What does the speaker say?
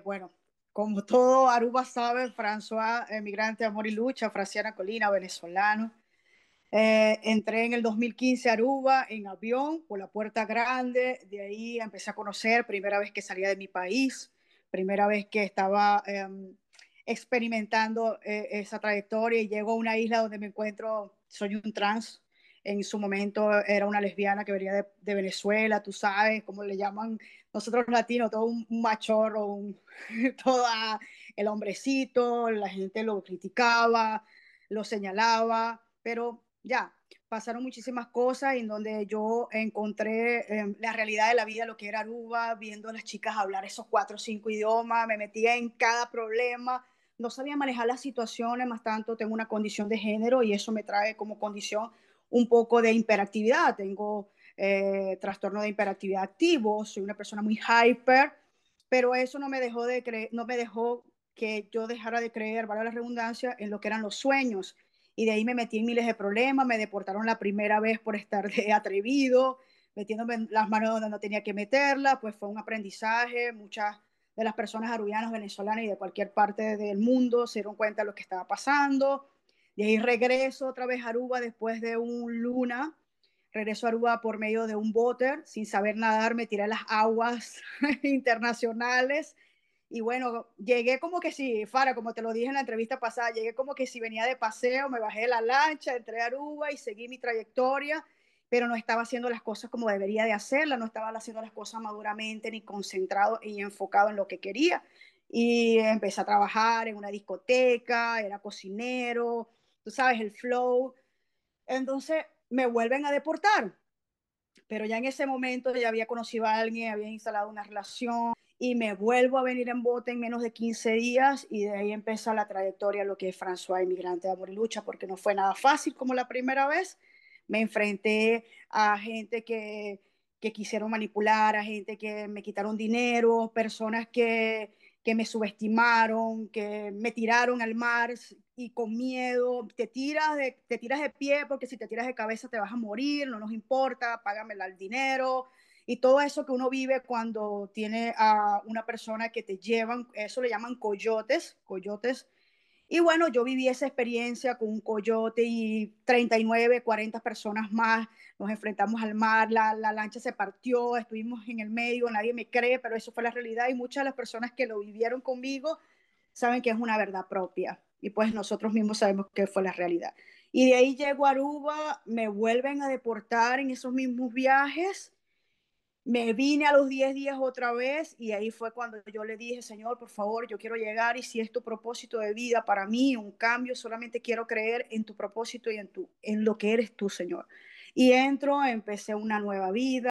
Bueno, como todo Aruba sabe, François, emigrante de Amor y Lucha, Franciana Colina, venezolano. Entré en el 2015 a Aruba en avión por la Puerta Grande. De ahí empecé a conocer, primera vez que salía de mi país, primera vez que estaba experimentando esa trayectoria, y llego a una isla donde me encuentro, soy un trans. En su momento era una lesbiana que venía de Venezuela, tú sabes, como le llaman nosotros latinos, todo un machorro, toda el hombrecito, la gente lo criticaba, lo señalaba, pero ya, pasaron muchísimas cosas en donde yo encontré la realidad de la vida, lo que era Aruba, viendo a las chicas hablar esos 4 o 5 idiomas, me metía en cada problema, no sabía manejar las situaciones, más tanto tengo una condición de género y eso me trae como condición un poco de hiperactividad, tengo trastorno de hiperactividad activo, soy una persona muy hyper, pero eso no me dejó no me dejó que yo dejara de creer, vale la redundancia, en lo que eran los sueños. Y de ahí me metí en miles de problemas, me deportaron la primera vez por estar de atrevido, metiéndome las manos donde no tenía que meterlas, pues fue un aprendizaje. Muchas de las personas arubanas, venezolanas y de cualquier parte del mundo se dieron cuenta de lo que estaba pasando. De ahí regreso otra vez a Aruba después de un luna. Regreso a Aruba por medio de un bote, sin saber nadar, me tiré a las aguas internacionales. Y bueno, llegué como que si, Fara, como te lo dije en la entrevista pasada, llegué como que si venía de paseo, me bajé de la lancha, entré a Aruba y seguí mi trayectoria, pero no estaba haciendo las cosas como debería de hacerlas, no estaba haciendo las cosas maduramente, ni concentrado y enfocado en lo que quería. Y empecé a trabajar en una discoteca, era cocinero, tú sabes, el flow. Entonces me vuelven a deportar, pero ya en ese momento ya había conocido a alguien, había instalado una relación y me vuelvo a venir en bote en menos de 15 días y de ahí empieza la trayectoria, lo que es François, inmigrante de Amor y Lucha, porque no fue nada fácil como la primera vez. Me enfrenté a gente que quisieron manipular, a gente que me quitaron dinero, personas que me subestimaron, que me tiraron al mar y con miedo, te tiras de pie porque si te tiras de cabeza te vas a morir, no nos importa, págame el dinero, y todo eso que uno vive cuando tiene a una persona que te llevan, eso le llaman coyotes, coyotes. Y bueno, yo viví esa experiencia con un coyote y 39, 40 personas más. Nos enfrentamos al mar, la lancha se partió, estuvimos en el medio, nadie me cree, pero eso fue la realidad y muchas de las personas que lo vivieron conmigo saben que es una verdad propia. Y pues nosotros mismos sabemos que fue la realidad. Y de ahí llego a Aruba, me vuelven a deportar en esos mismos viajes, me vine a los 10 días otra vez y ahí fue cuando yo le dije, Señor, por favor, yo quiero llegar y si es tu propósito de vida para mí, un cambio, solamente quiero creer en tu propósito y en lo que eres tú, Señor. Y entro, empecé una nueva vida.